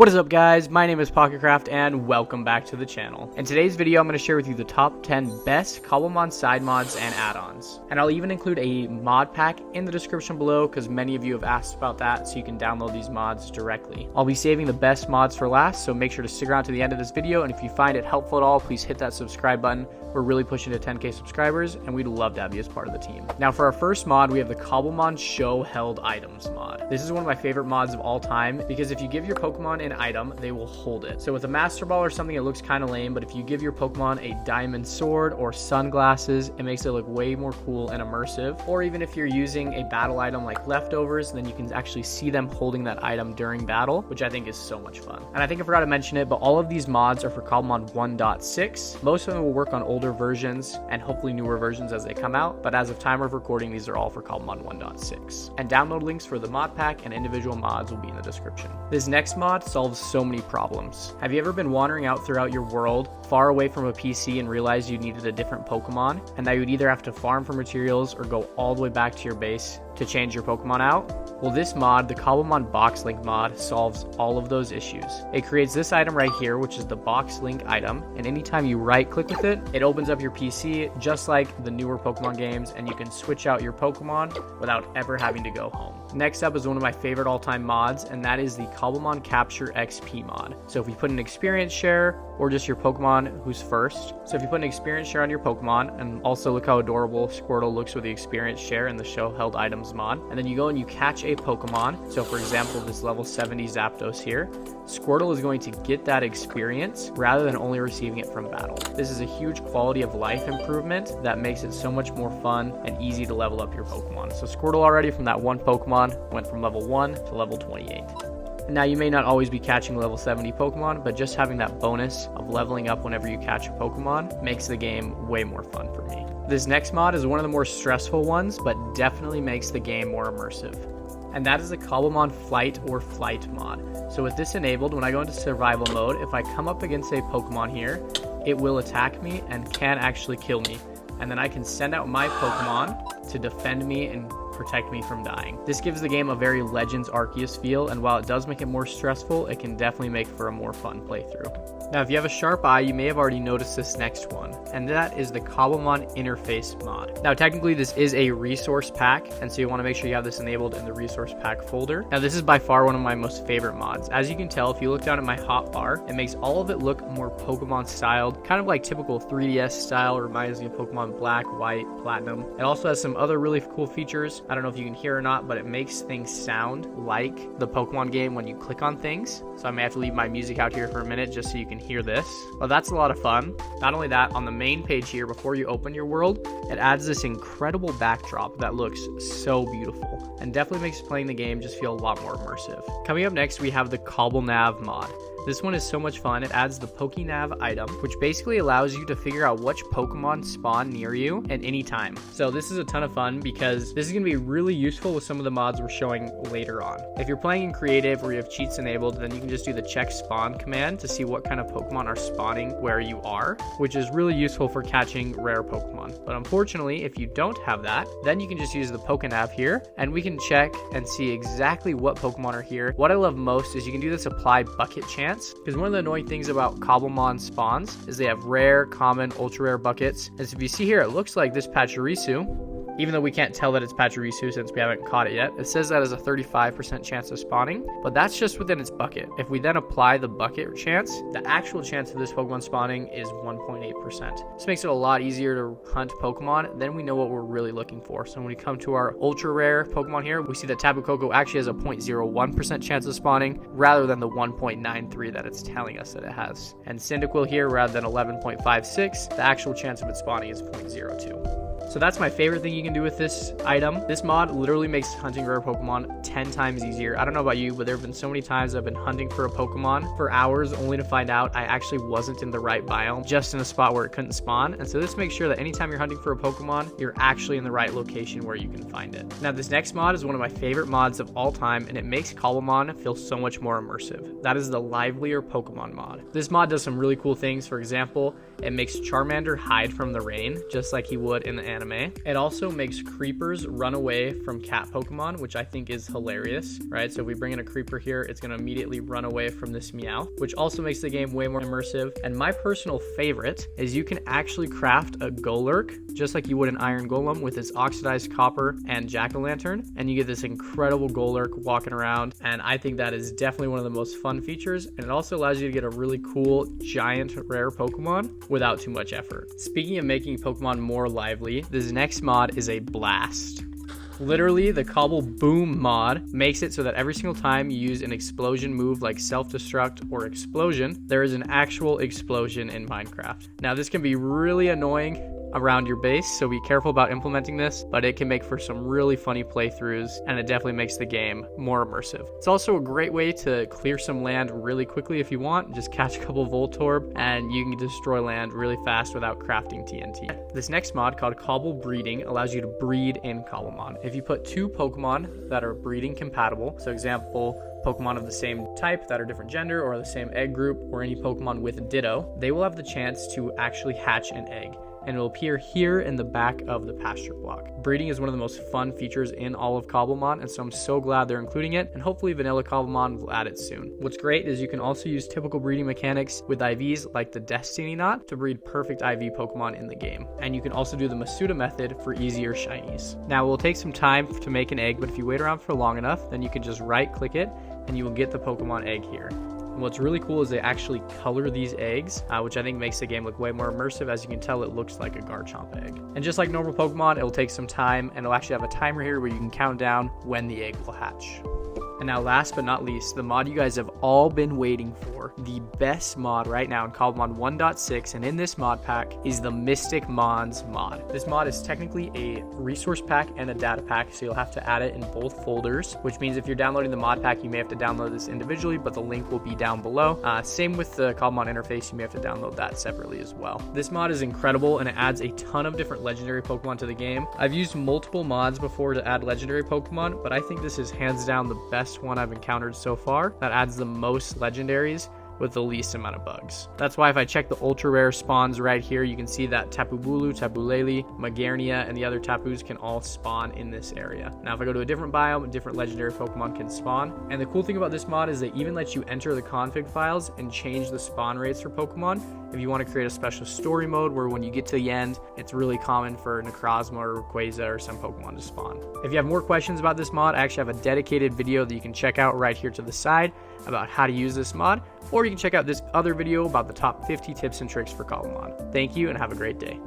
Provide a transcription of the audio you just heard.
What is up, guys? My name is Pocketcraft and welcome back to the channel. In today's video, I'm going to share with you the top 10 best Cobblemon side mods and add-ons. And I'll even include a mod pack in the description below because many of you have asked about that, so you can download these mods directly. I'll be saving the best mods for last, so make sure to stick around to the end of this video, and if you find it helpful at all, please hit that subscribe button. We're really pushing to 10k subscribers, and we'd love to have you as part of the team. Now for our first mod, we have the Cobblemon Show Held Items mod. This is one of my favorite mods of all time because if you give your Pokemon an item, they will hold it. So with a Master Ball or something, it looks kind of lame, but if you give your Pokemon a diamond sword or sunglasses, it makes it look way more cool and immersive. Or even if you're using a battle item like leftovers, then you can actually see them holding that item during battle, which I think is so much fun. And I think I forgot to mention it, but all of these mods are for Cobblemon 1.6. Most of them will work on older versions and hopefully newer versions as they come out, but as of time of recording, these are all for Cobblemon 1.6. And download links for the mod pack and individual mods will be in the description. This next mod solves so many problems. Have you ever been wandering out throughout your world far away from a PC and realized you needed a different Pokemon, and that you'd either have to farm for materials or go all the way back to your base to change your Pokemon out? Well, this mod, the Cobblemon Box Link Mod, solves all of those issues. It creates this item right here, which is the Box Link item, and anytime you right click with it, it opens up your PC just like the newer Pokemon games, and you can switch out your Pokemon without ever having to go home. Next up is one of my favorite all-time mods, and that is the Cobblemon Capture XP Mod. So if you put an experience share or just your Pokemon who's first. So if you put an experience share on your Pokemon, and also look how adorable Squirtle looks with the experience share in the Show Held Items mod, and then you go and you catch a Pokemon. So for example, this level 70 Zapdos here, Squirtle is going to get that experience rather than only receiving it from battle. This is a huge quality of life improvement that makes it so much more fun and easy to level up your Pokemon. So Squirtle already from that one Pokemon went from level 1 to level 28. Now, you may not always be catching level 70 Pokemon, but just having that bonus of leveling up whenever you catch a Pokemon makes the game way more fun for me. This next mod is one of the more stressful ones, but definitely makes the game more immersive. And that is the Cobblemon Flight or Flight mod. So with this enabled, when I go into survival mode, if I come up against a Pokemon here, it will attack me and can actually kill me. And then I can send out my Pokemon to defend me and protect me from dying. This gives the game a very Legends Arceus feel, and while it does make it more stressful, it can definitely make for a more fun playthrough. Now, if you have a sharp eye, you may have already noticed this next one, and that is the Cobblemon Interface Mod. Now, technically, this is a resource pack, and so you want to make sure you have this enabled in the resource pack folder. Now, this is by far one of my most favorite mods. As you can tell, if you look down at my hotbar, it makes all of it look more Pokemon styled, kind of like typical 3DS style. It reminds me of Pokemon Black, White, Platinum. It also has some other really cool features. I don't know if you can hear or not, but it makes things sound like the Pokemon game when you click on things. So I may have to leave my music out here for a minute just so you can hear this. Well, that's a lot of fun. Not only that, on the main page here, before you open your world, it adds this incredible backdrop that looks so beautiful and definitely makes playing the game just feel a lot more immersive. Coming up next, we have the Cobblenav Mod. This one is so much fun. It adds the Pokenav item, which basically allows you to figure out which Pokemon spawn near you at any time. So this is a ton of fun because this is going to be really useful with some of the mods we're showing later on. If you're playing in creative or you have cheats enabled, then you can just do the check spawn command to see what kind of Pokemon are spawning where you are, which is really useful for catching rare Pokemon. But unfortunately, if you don't have that, then you can just use the Pokenav here and we can check and see exactly what Pokemon are here. What I love most is you can do this apply bucket chance, because one of the annoying things about Cobblemon spawns is they have rare, common, ultra rare buckets. And so if you see here, it looks like this Pachirisu, even though we can't tell that it's Pachirisu since we haven't caught it yet. It says that has a 35% chance of spawning, but that's just within its bucket. If we then apply the bucket chance, the actual chance of this Pokemon spawning is 1.8%. This makes it a lot easier to hunt Pokemon. Then we know what we're really looking for. So when we come to our ultra rare Pokemon here, we see that Tapu Koko actually has a 0.01% chance of spawning rather than the 1.93 that it's telling us that it has. And Cyndaquil here, rather than 11.56, the actual chance of it spawning is 0.02. So that's my favorite thing you can do with this item. This mod literally makes hunting rare Pokemon 10 times easier. I don't know about you, but there have been so many times I've been hunting for a Pokemon for hours only to find out I actually wasn't in the right biome, just in a spot where it couldn't spawn. And so this makes sure that anytime you're hunting for a Pokemon, you're actually in the right location where you can find it. Now, this next mod is one of my favorite mods of all time, and it makes Cobblemon feel so much more immersive. That is the Livelier Pokemon Mod. This mod does some really cool things. For example, it makes Charmander hide from the rain, just like he would in the anime. anime. It also makes creepers run away from cat Pokemon, which I think is hilarious, right? So if we bring in a creeper here, it's going to immediately run away from this Meow, which also makes the game way more immersive. And my personal favorite is you can actually craft a Golurk, just like you would an Iron Golem, with its oxidized copper and jack-o'-lantern, and you get this incredible Golurk walking around, and I think that is definitely one of the most fun features, and it also allows you to get a really cool giant rare Pokemon without too much effort. Speaking of making Pokemon more lively, this next mod is a blast. Literally, the CobbleBoom Mod makes it so that every single time you use an explosion move like self-destruct or explosion, there is an actual explosion in Minecraft. Now, this can be really annoying around your base, so be careful about implementing this, but it can make for some really funny playthroughs, and it definitely makes the game more immersive. It's also a great way to clear some land really quickly if you want. Just catch a couple Voltorb and you can destroy land really fast without crafting TNT. This next mod, called Cobblebreeding, allows you to breed in Cobblemon. If you put two Pokemon that are breeding compatible, so example, Pokemon of the same type that are different gender or the same egg group, or any Pokemon with Ditto, they will have the chance to actually hatch an egg, and it will appear here in the back of the pasture block. Breeding is one of the most fun features in all of Cobblemon, and so I'm so glad they're including it, and hopefully Vanilla Cobblemon will add it soon. What's great is you can also use typical breeding mechanics with IVs like the Destiny Knot to breed perfect IV Pokemon in the game. And you can also do the Masuda method for easier shinies. Now, it will take some time to make an egg, but if you wait around for long enough, then you can just right click it and you will get the Pokemon egg here. And what's really cool is they actually color these eggs, which I think makes the game look way more immersive. As you can tell, it looks like a Garchomp egg. And just like normal Pokemon, it will take some time, and it'll actually have a timer here where you can count down when the egg will hatch. And now, last but not least, the mod you guys have all been waiting for, the best mod right now in Cobblemon 1.6, and in this mod pack is the Mystic Mons mod. This mod is technically a resource pack and a data pack, so you'll have to add it in both folders, which means if you're downloading the mod pack, you may have to download this individually, but the link will be down below. Same with the Cobblemon interface, you may have to download that separately as well. This mod is incredible, and it adds a ton of different legendary Pokemon to the game. I've used multiple mods before to add legendary Pokemon, but I think this is hands down the best one I've encountered so far that adds the most legendaries with the least amount of bugs. That's why if I check the ultra rare spawns right here, you can see that Tapu Bulu, Tapu Lele, Magarnia, and the other Tapus can all spawn in this area. Now, if I go to a different biome, a different legendary Pokemon can spawn. And the cool thing about this mod is they even let you enter the config files and change the spawn rates for Pokemon if you want to create a special story mode where when you get to the end, it's really common for Necrozma or Rayquaza or some Pokemon to spawn. If you have more questions about this mod, I actually have a dedicated video that you can check out right here to the side about how to use this mod, or you can check out this other video about the top 50 tips and tricks for Cobblemon. Thank you and have a great day.